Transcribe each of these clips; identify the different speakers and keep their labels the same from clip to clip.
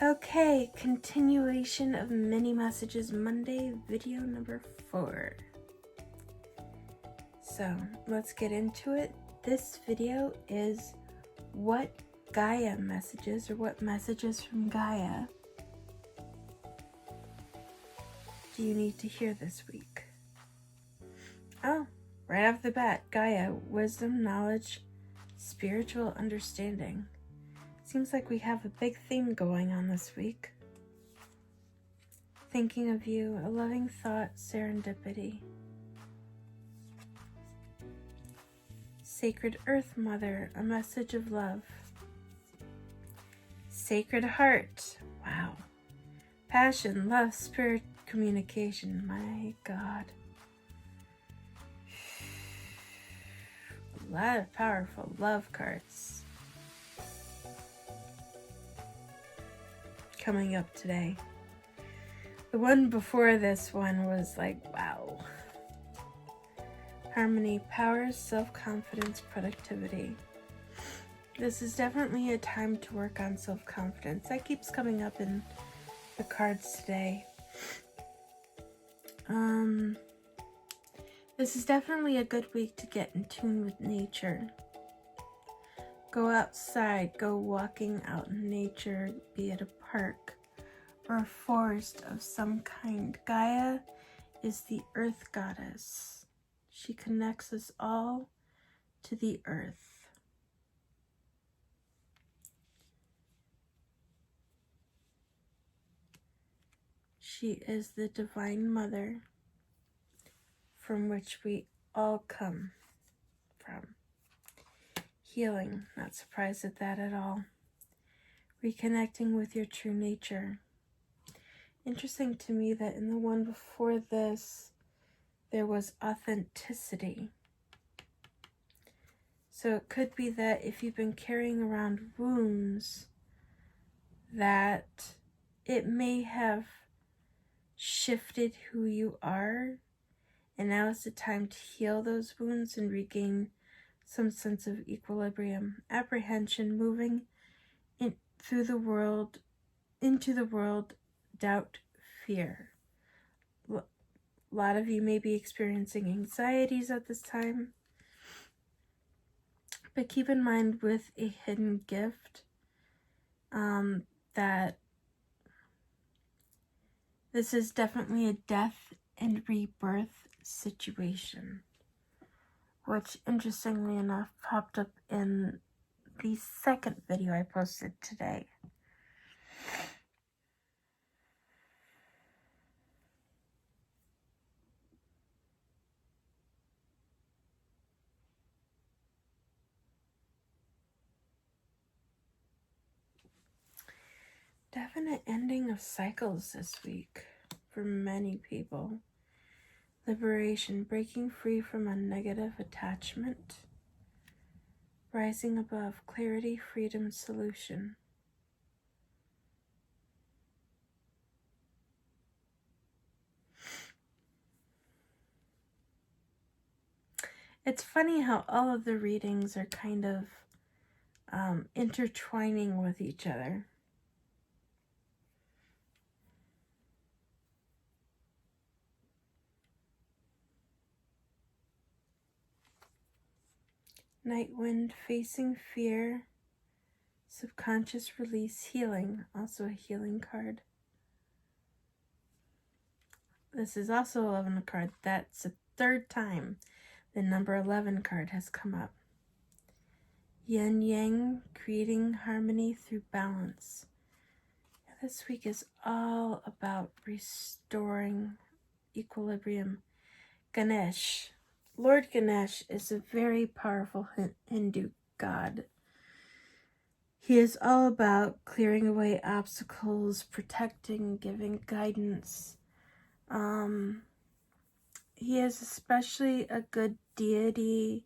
Speaker 1: Okay, continuation of mini messages Monday, video number 4. So let's get into it. This video is what Gaia messages, or what messages from Gaia do you need to hear this week? Oh, right off the bat, Gaia, wisdom, knowledge, spiritual understanding. Seems like we have a big theme going on this week. Thinking of you, a loving thought, serendipity. Sacred Earth Mother, a message of love. Sacred Heart, wow. Passion, love, spirit, communication, my God. A lot of powerful love cards coming up today. The one before this one was like, wow. Harmony, power, self-confidence, productivity. This is definitely a time to work on self-confidence. That keeps coming up in the cards today. This is definitely a good week to get in tune with nature. Go outside, go walking out in nature, be it a park or a forest of some kind. Gaia is the earth goddess. She connects us all to the earth. She is the divine mother from which we all come from. Healing, not surprised at that at all. Reconnecting with your true nature. Interesting to me that in the one before this, there was authenticity. So it could be that if you've been carrying around wounds, that it may have shifted who you are, and now is the time to heal those wounds and regain some sense of equilibrium, apprehension, moving in through the world, into the world, doubt, fear. A lot of you may be experiencing anxieties at this time, but keep in mind with a hidden gift that this is definitely a death and rebirth situation, which interestingly enough popped up in the second video I posted today. Definite ending of cycles this week for many people. Liberation, breaking free from a negative attachment. Rising above, clarity, freedom, solution. It's funny how all of the readings are kind of intertwining with each other. Night wind, facing fear, subconscious release, healing, also a healing card. This is also 11 card. That's the third time the number 11 card has come up. Yin yang, creating harmony through balance. This week is all about restoring equilibrium. Ganesh. Lord Ganesh is a very powerful Hindu god. He is all about clearing away obstacles, protecting, giving guidance. He is especially a good deity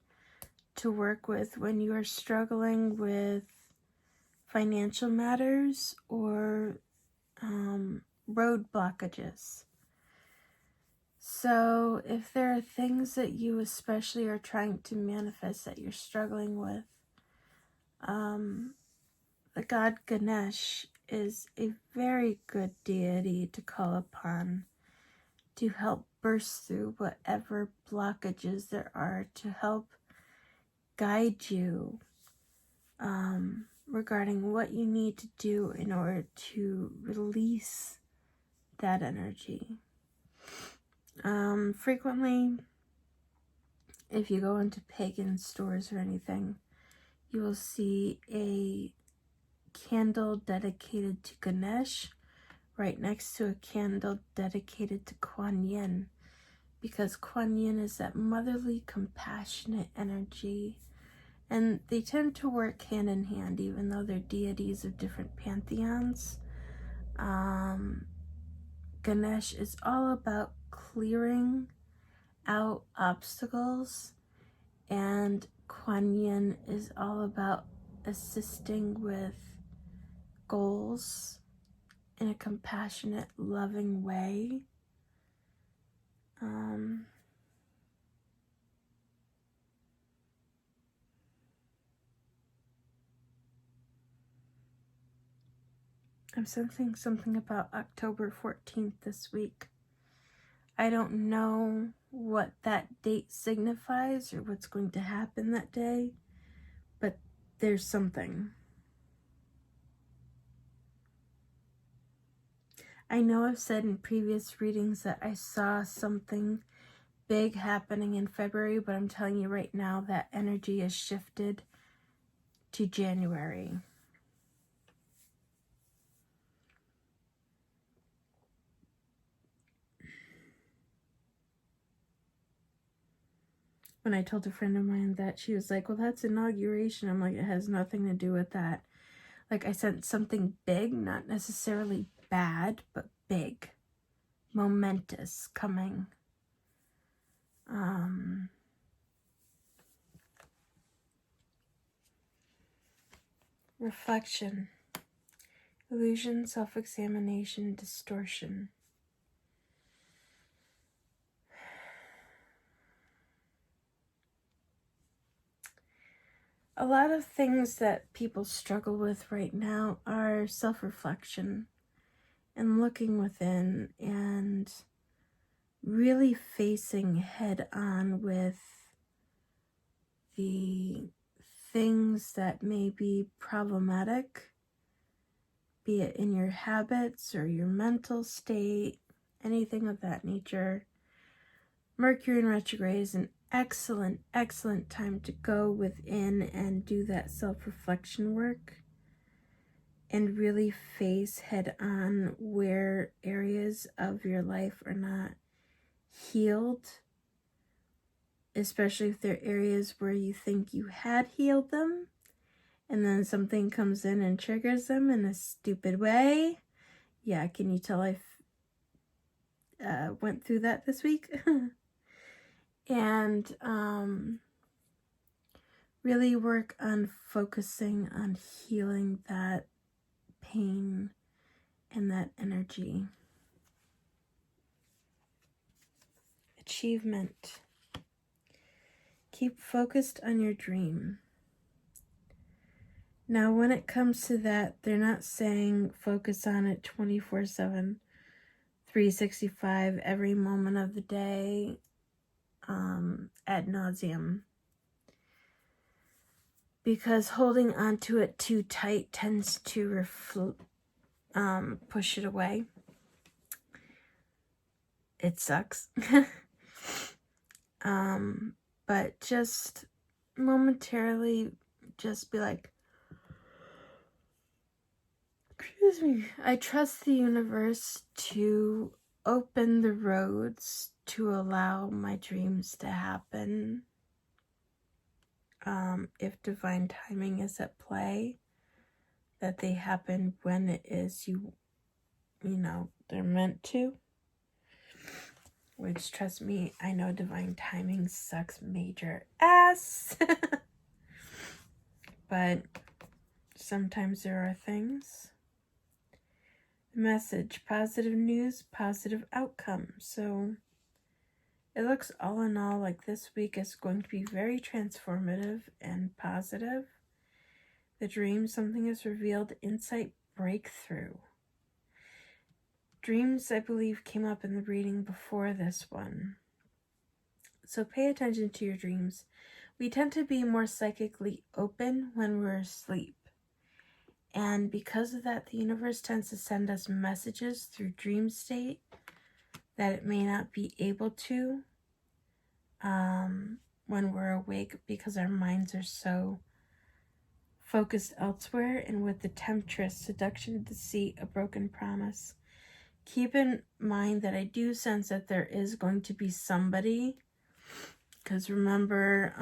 Speaker 1: to work with when you are struggling with financial matters or road blockages. So if there are things that you especially are trying to manifest that you're struggling with, the god Ganesh is a very good deity to call upon to help burst through whatever blockages there are, to help guide you regarding what you need to do in order to release that energy. Frequently, if you go into pagan stores or anything, you will see a candle dedicated to Ganesh right next to a candle dedicated to Kuan Yin, because Kuan Yin is that motherly, compassionate energy, and they tend to work hand in hand, even though they're deities of different pantheons. Ganesh is all about clearing out obstacles, and Kuan Yin is all about assisting with goals in a compassionate, loving way. I'm sensing something about October 14th this week. I don't know what that date signifies or what's going to happen that day, but there's something. I know I've said in previous readings that I saw something big happening in February, but I'm telling you right now that energy is shifted to January. When I told a friend of mine that, she was like, well, that's inauguration. I'm like, it has nothing to do with that. Like, I sensed something big, not necessarily bad, but big, momentous coming. Reflection, illusion, self-examination, distortion. A lot of things that people struggle with right now are self-reflection and looking within and really facing head on with the things that may be problematic, be it in your habits or your mental state, anything of that nature. Mercury in retrograde is an excellent time to go within and do that self-reflection work and really face head on where areas of your life are not healed, especially if they're areas where you think you had healed them and then something comes in and triggers them in a stupid way. Yeah, can you tell I went through that this week? And really work on focusing on healing that pain and that energy. Achievement. Keep focused on your dream. Now, when it comes to that, they're not saying focus on it 24/7, 365, every moment of the day, ad nauseum. Because holding onto it too tight tends to push it away. It sucks. But just momentarily, just be like, excuse me, I trust the universe to open the roads to allow my dreams to happen. If divine timing is at play, that they happen when it is you know, they're meant to. Which, trust me, I know divine timing sucks major ass. But sometimes there are things. Message, positive news, positive outcome. So it looks all in all like this week is going to be very transformative and positive. The dream, something is revealed, insight breakthrough. Dreams, I believe, came up in the reading before this one. So pay attention to your dreams. We tend to be more psychically open when we're asleep. And because of that, the universe tends to send us messages through dream state that it may not be able to when we're awake, because our minds are so focused elsewhere. And with the temptress, seduction, deceit, a broken promise, keep in mind that I do sense that there is going to be somebody, because remember,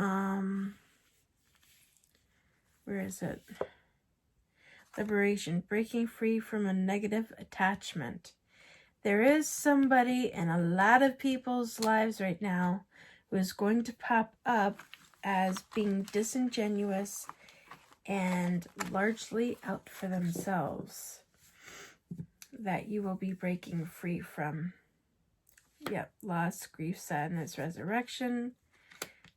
Speaker 1: where is it? Liberation, breaking free from a negative attachment. There is somebody in a lot of people's lives right now who is going to pop up as being disingenuous and largely out for themselves, that you will be breaking free from. Yep, loss, grief, sadness, resurrection,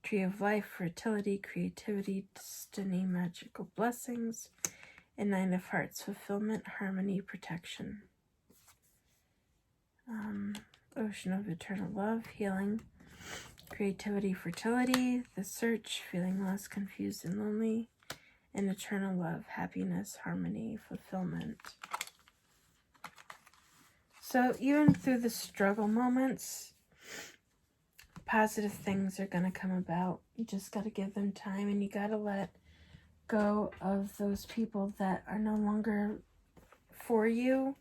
Speaker 1: tree of life, fertility, creativity, destiny, magical blessings, and nine of hearts, fulfillment, harmony, protection. Ocean of eternal love, healing, creativity, fertility, the search, feeling lost, confused, and lonely, and eternal love, happiness, harmony, fulfillment. So even through the struggle moments, positive things are going to come about. You just got to give them time, and you got to let go of those people that are no longer for you.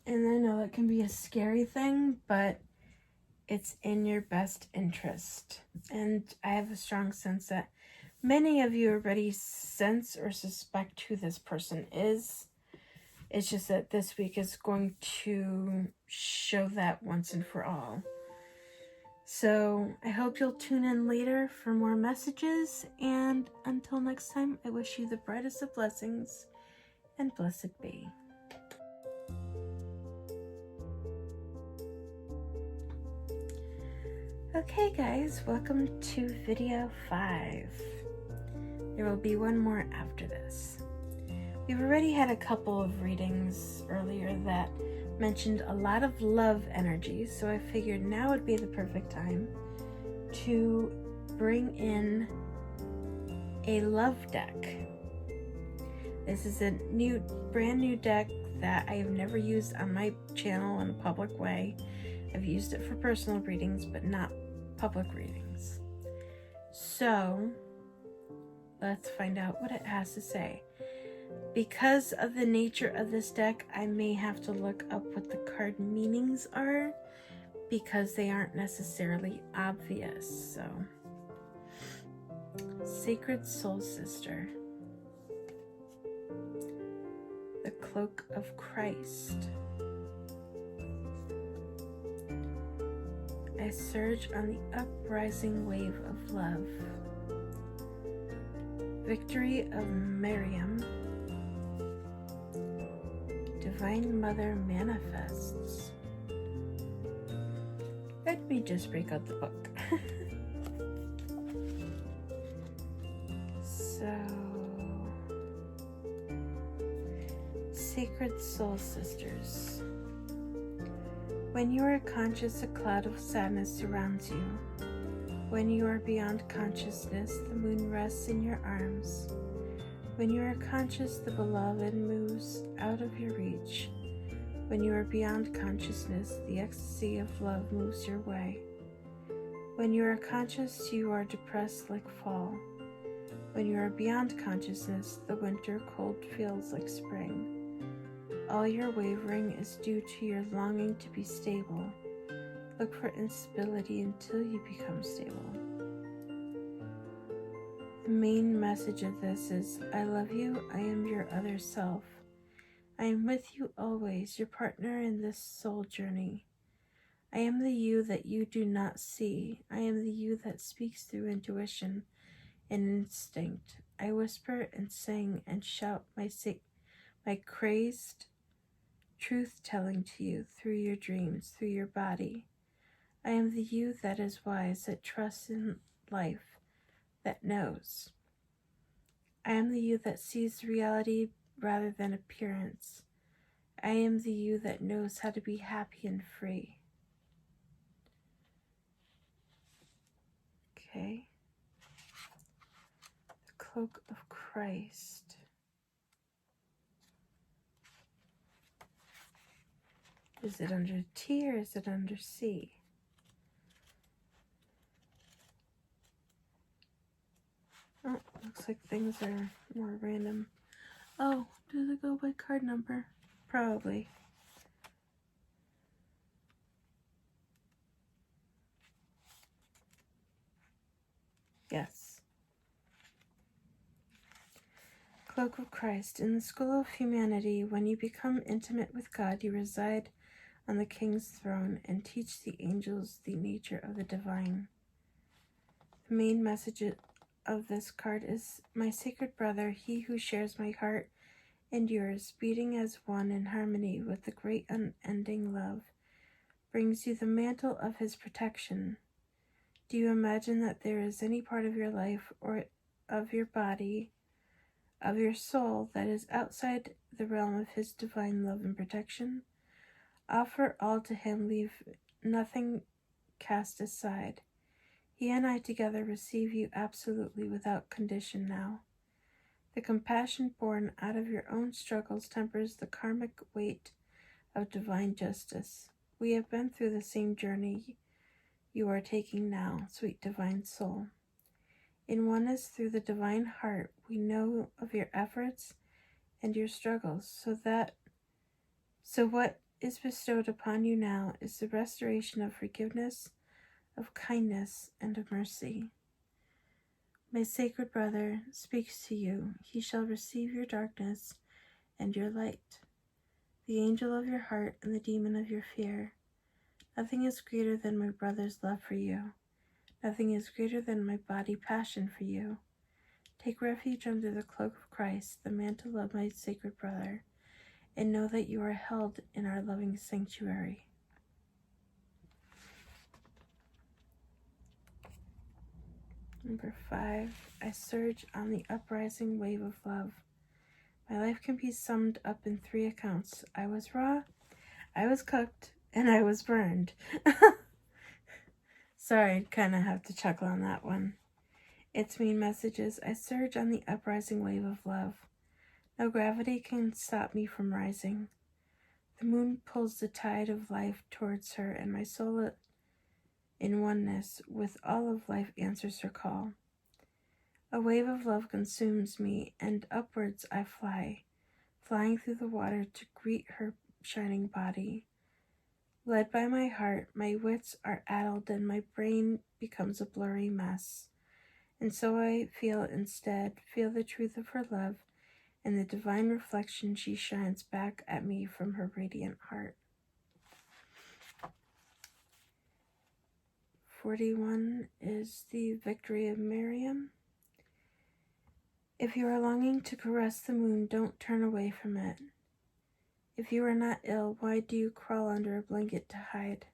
Speaker 1: And I know that can be a scary thing, but it's in your best interest. And I have a strong sense that many of you already sense or suspect who this person is. It's just that this week is going to show that once and for all. So I hope you'll tune in later for more messages. And until next time, I wish you the brightest of blessings, and blessed be. Okay guys, welcome to video 5. There will be one more after this. We've already had a couple of readings earlier that mentioned a lot of love energy, so I figured now would be the perfect time to bring in a love deck. This is a brand new deck that I have never used on my channel in a public way. I've used it for personal readings, but not public readings. So let's find out what it has to say. Because of the nature of this deck, I may have to look up what the card meanings are, because they aren't necessarily obvious. So, Sacred Soul Sister, the Cloak of Christ, I surge on the uprising wave of love, Victory of Miriam, Divine Mother manifests. Let me just break out the book. So, Sacred Soul Sisters. When you are conscious, a cloud of sadness surrounds you. When you are beyond consciousness, the moon rests in your arms. When you are conscious, the beloved moves out of your reach. When you are beyond consciousness, the ecstasy of love moves your way. When you are conscious, you are depressed like fall. When you are beyond consciousness, the winter cold feels like spring. All your wavering is due to your longing to be stable. Look for instability until you become stable. The main message of this is, I love you, I am your other self. I am with you always, your partner in this soul journey. I am the you that you do not see. I am the you that speaks through intuition and instinct. I whisper and sing and shout my crazed truth-telling to you through your dreams, through your body. I am the you that is wise, that trusts in life, that knows. I am the you that sees reality rather than appearance. I am the you that knows how to be happy and free. Okay. The cloak of Christ. Is it under T or is it under C? Oh, looks like things are more random. Oh, do they go by card number? Probably. Yes. Cloak of Christ. In the school of humanity, when you become intimate with God, you reside on the King's throne and teach the angels the nature of the divine. The main message of this card is, my sacred brother, he who shares my heart and yours, beating as one in harmony with the great unending love, brings you the mantle of his protection. Do you imagine that there is any part of your life or of your body, of your soul, that is outside the realm of his divine love and protection? Offer all to him, leave nothing cast aside. He and I together receive you absolutely without condition now. The compassion born out of your own struggles tempers the karmic weight of divine justice. We have been through the same journey you are taking now, sweet divine soul. In oneness through the divine heart, we know of your efforts and your struggles, so what is bestowed upon you now is the restoration of forgiveness, of kindness, and of mercy. My sacred brother speaks to you. He shall receive your darkness and your light, the angel of your heart and the demon of your fear. Nothing is greater than my brother's love for you. Nothing is greater than my body passion for you. Take refuge under the cloak of Christ, the mantle of my sacred brother, and know that you are held in our loving sanctuary. Number 5, I surge on the uprising wave of love. My life can be summed up in 3 accounts. I was raw, I was cooked, and I was burned. Sorry, I'd kind of have to chuckle on that one. Its main message is, I surge on the uprising wave of love. No gravity can stop me from rising. The moon pulls the tide of life towards her, and my soul in oneness with all of life answers her call. A wave of love consumes me, and upwards I fly, flying through the water to greet her shining body. Led by my heart, my wits are addled, and my brain becomes a blurry mess. And so I feel the truth of her love, and the divine reflection she shines back at me from her radiant heart. 41 is the victory of Miriam. If you are longing to caress the moon, don't turn away from it. If you are not ill, why do you crawl under a blanket to hide?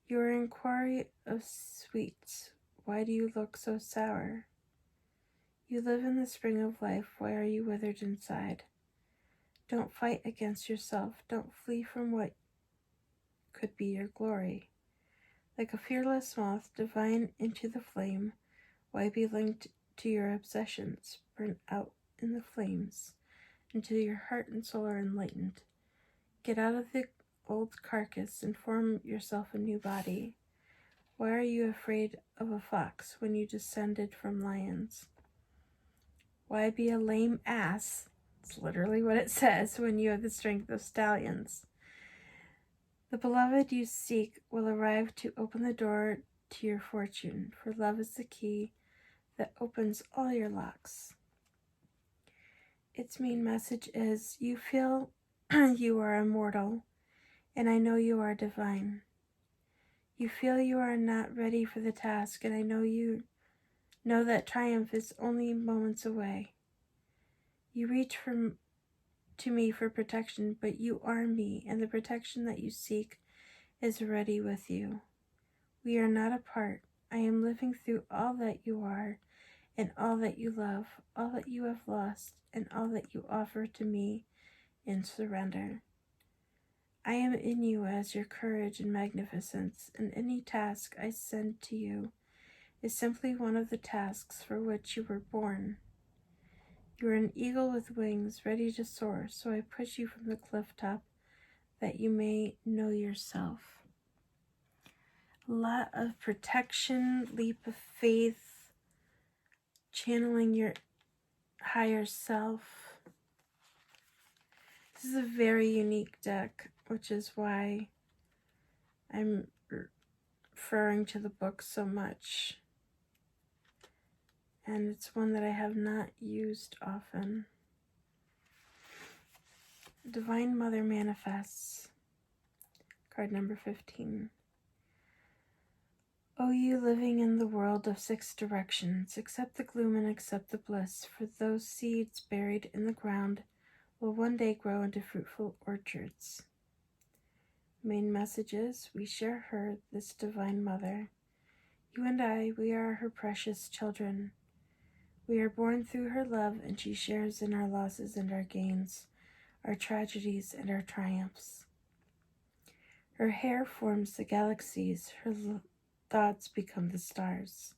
Speaker 1: You are in quarry of sweets. Why do you look so sour? You live in the spring of life. Why are you withered inside? Don't fight against yourself. Don't flee from what could be your glory. Like a fearless moth, divine into the flame, why be linked to your obsessions, burnt out in the flames, until your heart and soul are enlightened? Get out of the old carcass and form yourself a new body. Why are you afraid of a fox when you descended from lions? Why be a lame ass? It's literally what it says, when you have the strength of stallions. The beloved you seek will arrive to open the door to your fortune, for love is the key that opens all your locks. Its main message is, you feel you are immortal, and I know you are divine. You feel you are not ready for the task, and I know you know that triumph is only moments away. You reach to me for protection, but you are me, and the protection that you seek is ready with you. We are not apart. I am living through all that you are, and all that you love, all that you have lost, and all that you offer to me in surrender. I am in you as your courage and magnificence, and any task I send to you is simply one of the tasks for which you were born. You are an eagle with wings, ready to soar, so I push you from the cliff top that you may know yourself. A lot of protection, leap of faith, channeling your higher self. This is a very unique deck, which is why I'm referring to the book so much. And it's one that I have not used often. Divine Mother Manifests, card number 15. O you living in the world of 6 directions, accept the gloom and accept the bliss, for those seeds buried in the ground will one day grow into fruitful orchards. Main messages: we share her, this Divine Mother. You and I, we are her precious children. We are born through her love, and she shares in our losses and our gains, our tragedies and our triumphs. Her hair forms the galaxies, her thoughts become the stars.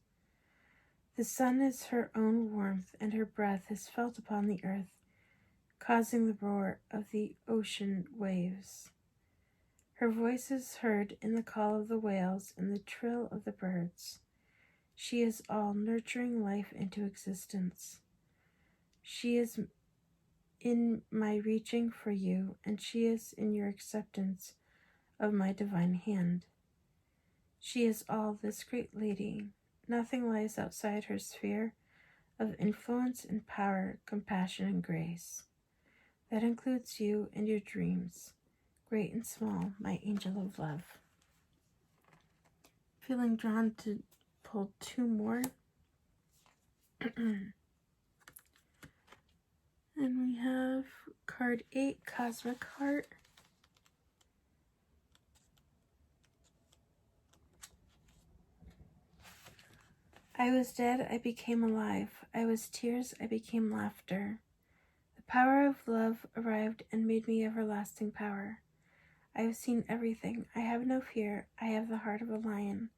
Speaker 1: The sun is her own warmth, and her breath is felt upon the earth, causing the roar of the ocean waves. Her voice is heard in the call of the whales and the trill of the birds. She is all, nurturing life into existence. She is in my reaching for you, and she is in your acceptance of my divine hand. She is all, this great lady. Nothing lies outside her sphere of influence and power, compassion and grace. That includes you and your dreams, great and small, my angel of love. Feeling drawn to pull 2 more. And we have card 8, Cosmic Heart. I was dead, I became alive. I was tears, I became laughter. The power of love arrived and made me everlasting power. I have seen everything. I have no fear. I have the heart of a lion.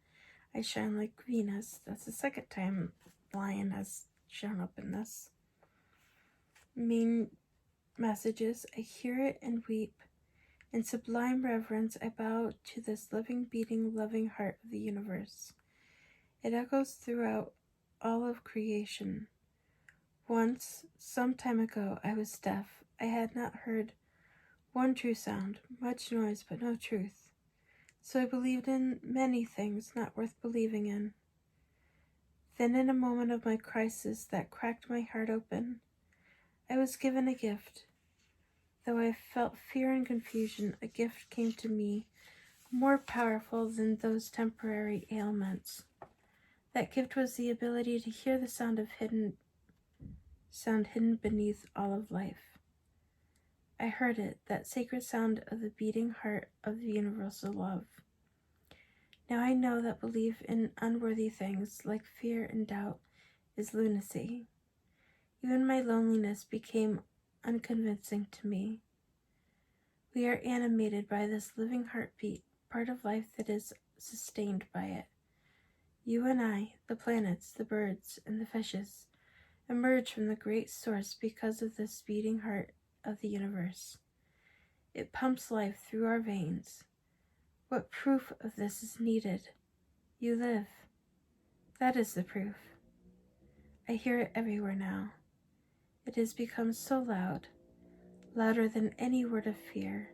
Speaker 1: I shine like Venus. That's the 2nd time lion has shown up in this. Main messages: I hear it and weep. In sublime reverence, I bow to this living, beating, loving heart of the universe. It echoes throughout all of creation. Once, some time ago, I was deaf. I had not heard one true sound, much noise but no truth. So I believed in many things not worth believing in. Then in a moment of my crisis that cracked my heart open, I was given a gift. Though I felt fear and confusion, a gift came to me more powerful than those temporary ailments. That gift was the ability to hear the sound hidden beneath all of life. I heard it, that sacred sound of the beating heart of the universal love. Now I know that belief in unworthy things like fear and doubt is lunacy. Even my loneliness became unconvincing to me. We are animated by this living heartbeat, part of life that is sustained by it. You and I, the planets, the birds, and the fishes, emerge from the great source because of this beating heart of the universe. It pumps life through our veins. What proof of this is needed? You live. That is the proof. I hear it everywhere now. It has become so loud, louder than any word of fear.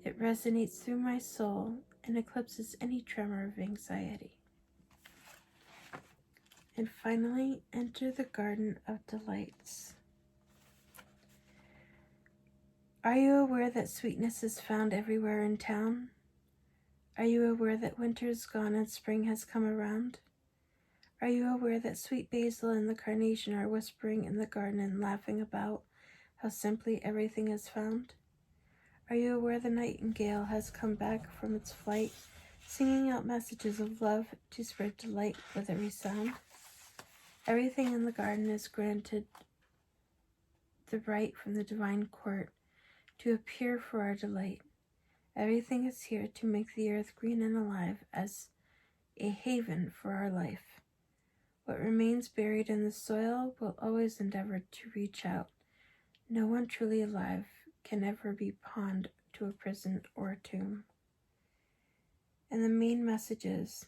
Speaker 1: It resonates through my soul and eclipses any tremor of anxiety. And finally, enter the Garden of Delights. Are you aware that sweetness is found everywhere in town? Are you aware that winter is gone and spring has come around? Are you aware that sweet basil and the carnation are whispering in the garden and laughing about how simply everything is found? Are you aware the nightingale has come back from its flight, singing out messages of love to spread delight with every sound? Everything in the garden is granted the right from the divine court to appear for our delight. Everything is here to make the earth green and alive as a haven for our life. What remains buried in the soil will always endeavor to reach out. No one truly alive can ever be pawned to a prison or a tomb. And the main message is,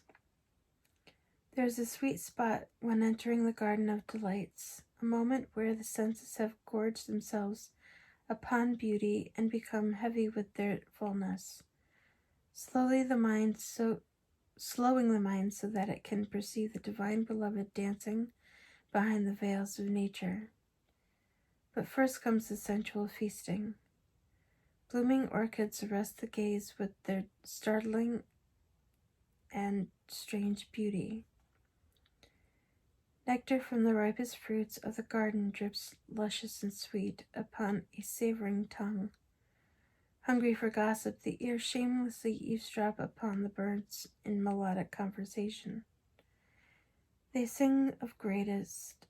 Speaker 1: there is a sweet spot when entering the Garden of Delights, a moment where the senses have gorged themselves upon beauty and become heavy with their fullness. Slowing the mind so that it can perceive the divine beloved dancing behind the veils of nature. But first comes the sensual feasting. Blooming orchids arrest the gaze with their startling and strange beauty. Nectar from the ripest fruits of the garden drips luscious and sweet upon a savoring tongue. Hungry for gossip, the ear shamelessly eavesdrop upon the birds in melodic conversation. They sing of greatest,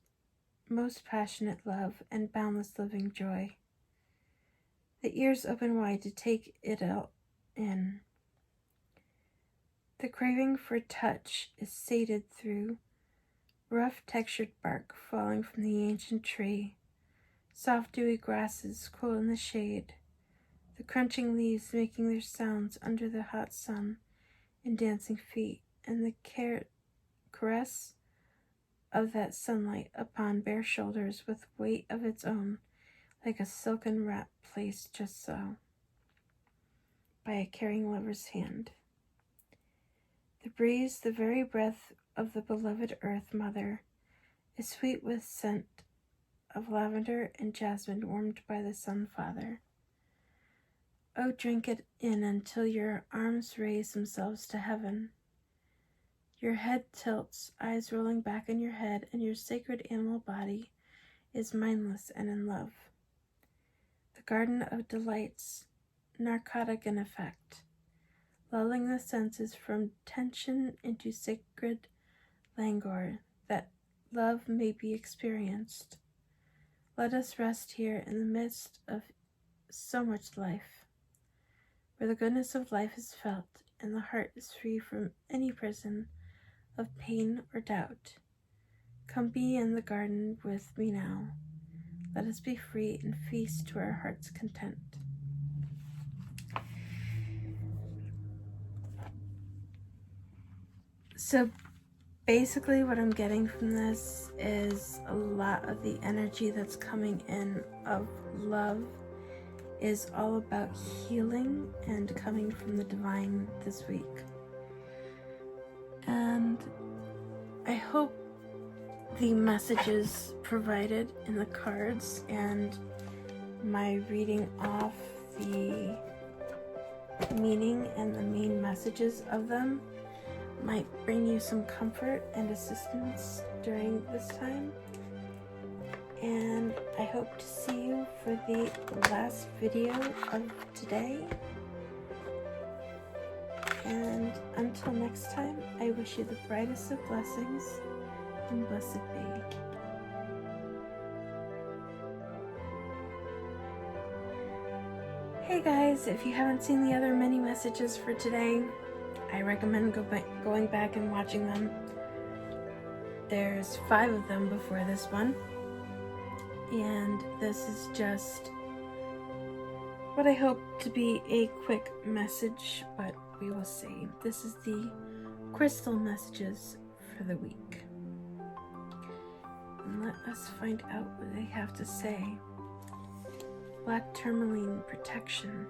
Speaker 1: most passionate love and boundless living joy. The ears open wide to take it all in. The craving for touch is sated through rough textured bark falling from the ancient tree, soft dewy grasses cool in the shade, the crunching leaves making their sounds under the hot sun and dancing feet, and the caress of that sunlight upon bare shoulders with weight of its own, like a silken wrap placed just so by a caring lover's hand. The breeze, the very breath of the beloved earth mother, is sweet with scent of lavender and jasmine warmed by the sun father. Oh, drink it in until your arms raise themselves to heaven. Your head tilts, eyes rolling back in your head, and your sacred animal body is mindless and in love. The Garden of Delights, narcotic in effect, lulling the senses from tension into sacred languor, that love may be experienced. Let us rest here in the midst of so much life, where the goodness of life is felt and the heart is free from any prison of pain or doubt. Come be in the garden with me now. Let us be free and feast to our heart's content. So basically what I'm getting from this is a lot of the energy that's coming in of love is all about healing and coming from the divine this week. And I hope the messages provided in the cards and my reading off the meaning and the main messages of them might bring you some comfort and assistance during this time. And I hope to see you for the last video of today. And until next time, I wish you the brightest of blessings and blessed be. Hey guys, if you haven't seen the other mini messages for today, I recommend going back and watching them. There's 5 of them before this one. And this is just what I hope to be a quick message, but we will see. This is the crystal messages for the week. And let us find out what they have to say. Black tourmaline, protection.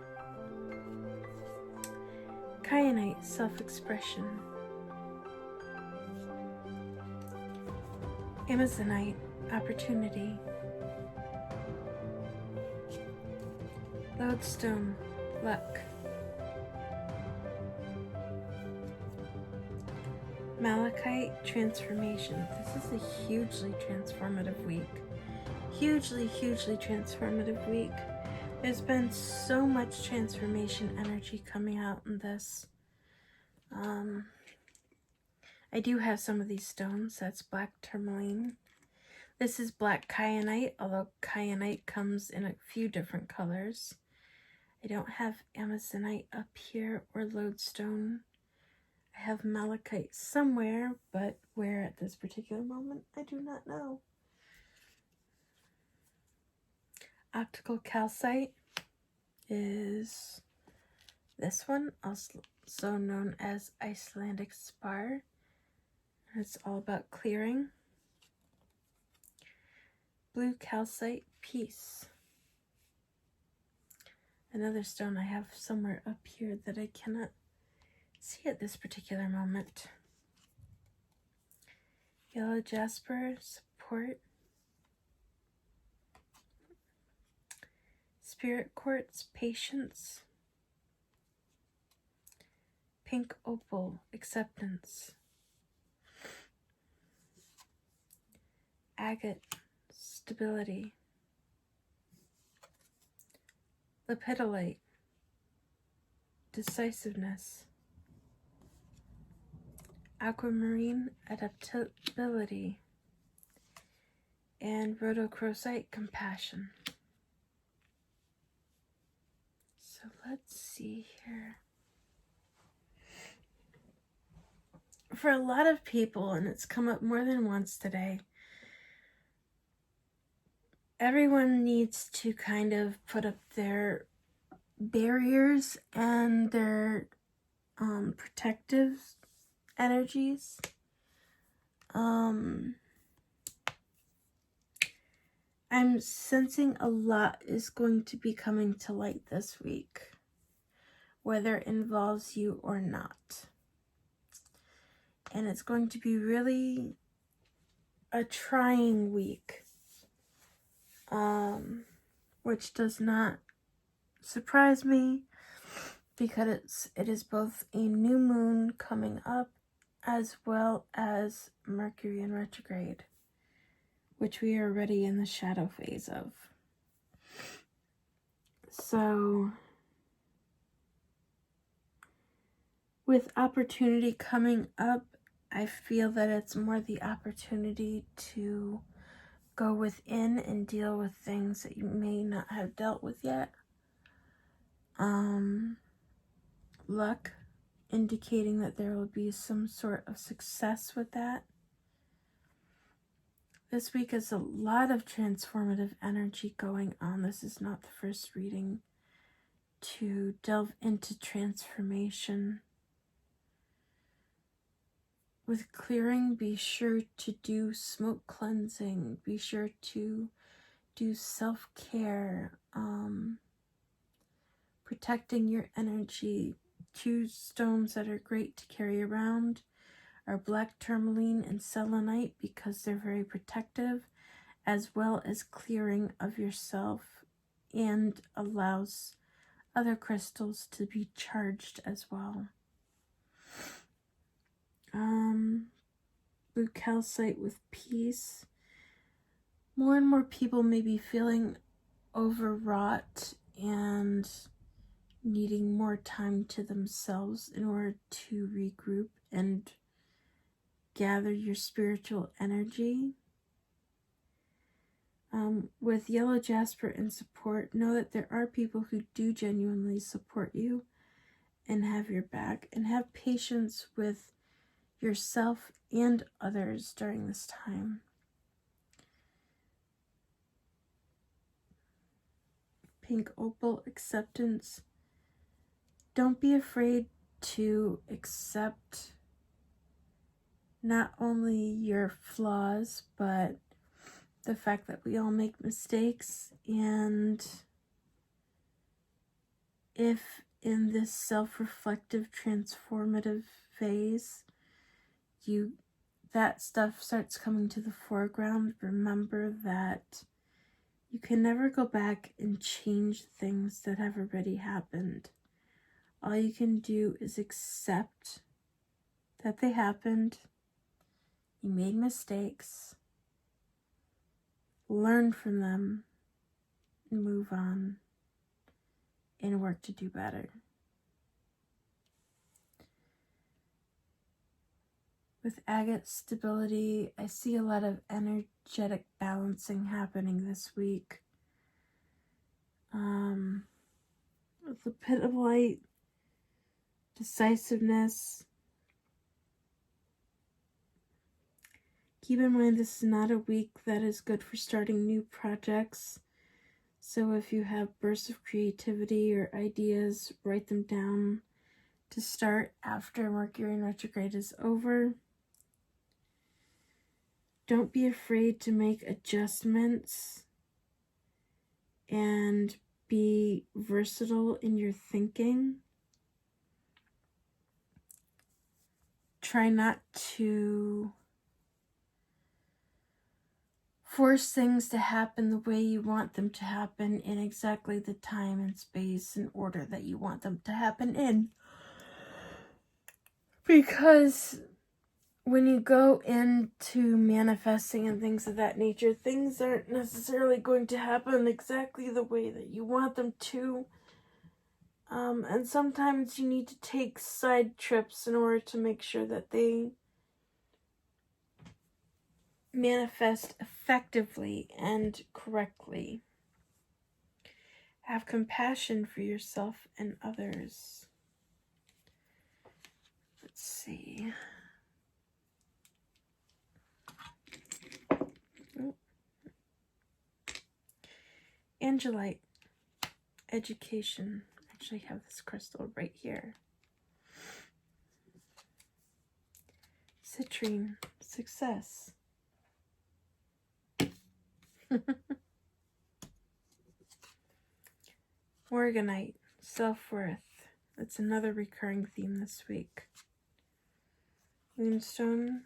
Speaker 1: Kyanite, self-expression. Amazonite, opportunity. Lodestone, luck. Malachite, transformation. This is a hugely transformative week. Hugely transformative week. There's been so much transformation energy coming out in this. I do have some of these stones. That's black tourmaline This is black kyanite, although kyanite comes in a few different colors. I don't have amazonite up here or lodestone. I have malachite somewhere, but where at this particular moment, I do not know. Optical calcite is this one, also known as Icelandic spar. It's all about clearing. Blue calcite, peace. Another stone I have somewhere up here that I cannot see at this particular moment. Yellow jasper, support. Spirit quartz, patience. Pink opal, acceptance. Agate, stability. Lepidolite, decisiveness. Aquamarine, adaptability. And rhodochrosite, compassion. So let's see here. For a lot of people, and it's come up more than once today, everyone needs to kind of put up their barriers and their protective energies. I'm sensing a lot is going to be coming to light this week, whether it involves you or not. And it's going to be really a trying week, which does not surprise me, because it is both a new moon coming up as well as Mercury in retrograde, which we are already in the shadow phase of. So, with opportunity coming up, I feel that it's more the opportunity to go within and deal with things that you may not have dealt with yet. Luck, indicating that there will be some sort of success with that. This week is a lot of transformative energy going on. This is not the first reading to delve into transformation. With clearing, be sure to do smoke cleansing. Be sure to do self-care. Protecting your energy. 2 stones that are great to carry around are black tourmaline and selenite, because they're very protective, as well as clearing of yourself, and allows other crystals to be charged as well. Blue calcite with peace. More and more people may be feeling overwrought and needing more time to themselves in order to regroup and gather your spiritual energy. With yellow jasper and support, know that there are people who do genuinely support you and have your back, and have patience with yourself and others during this time. Pink opal, acceptance. Don't be afraid to accept not only your flaws, but the fact that we all make mistakes. And if in this self-reflective, transformative phase, that stuff starts coming to the foreground, remember that you can never go back and change things that have already happened. All you can do is accept that they happened. You made mistakes. Learn from them. And move on. And work to do better. With agate stability, I see a lot of energetic balancing happening this week. With the pit of light, decisiveness. Keep in mind this is not a week that is good for starting new projects. So if you have bursts of creativity or ideas, write them down to start after Mercury in retrograde is over. Don't be afraid to make adjustments and be versatile in your thinking. Try not to force things to happen the way you want them to happen in exactly the time and space and order that you want them to happen in. Because when you go into manifesting and things of that nature, things aren't necessarily going to happen exactly the way that you want them to. And sometimes you need to take side trips in order to make sure that they manifest effectively and correctly. Have compassion for yourself and others. Let's see. Angelite, education. I actually have this crystal right here. Citrine, success. Morganite, self-worth. That's another recurring theme this week. Moonstone,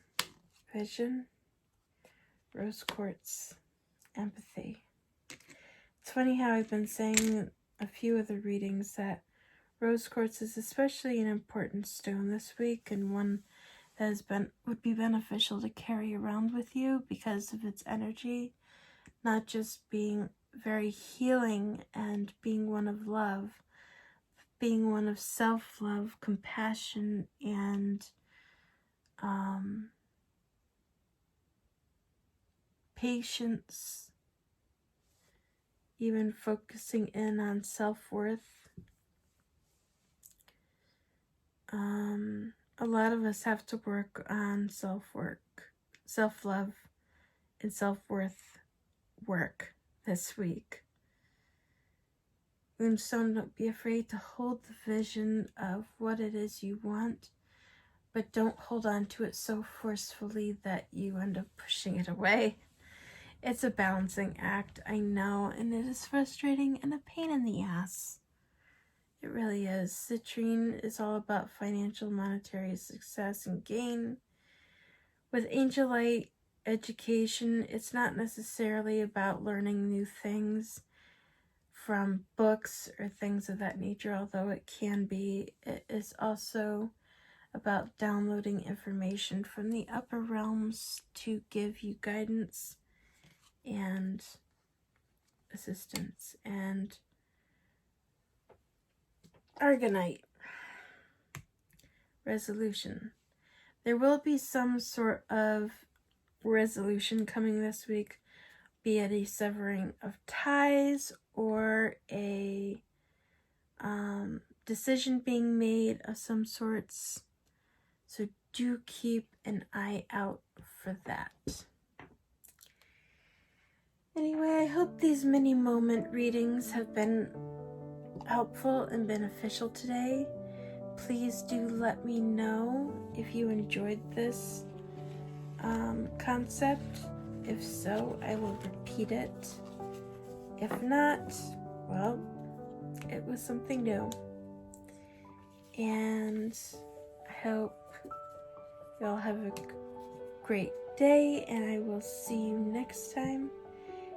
Speaker 1: vision. Rose quartz, empathy. It's funny how I've been saying a few of the readings that rose quartz is especially an important stone this week, and one that would be beneficial to carry around with you because of its energy, not just being very healing and being one of love, being one of self-love, compassion, and patience, even focusing in on self-worth. A lot of us have to work on self-work, self-love, and self-worth work this week. Moonstone, don't be afraid to hold the vision of what it is you want, but don't hold on to it so forcefully that you end up pushing it away. It's a balancing act, I know, and it is frustrating and a pain in the ass. It really is. Citrine is all about financial, monetary success and gain. With Angelite education, it's not necessarily about learning new things from books or things of that nature, although it can be. It is also about downloading information from the upper realms to give you guidance and assistance. And Argonite, resolution. There will be some sort of resolution coming this week, be it a severing of ties or a decision being made of some sorts. So do keep an eye out for that. Anyway, I hope these mini moment readings have been helpful and beneficial today. Please do let me know if you enjoyed this concept. If so, I will repeat it. If not, well, it was something new. And I hope you all have a great day, and I will see you next time.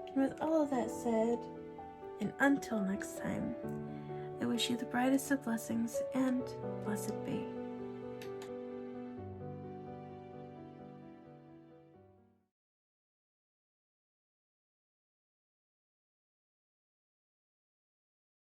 Speaker 1: And with all of that said, and until next time, I wish you the brightest of blessings, and blessed be.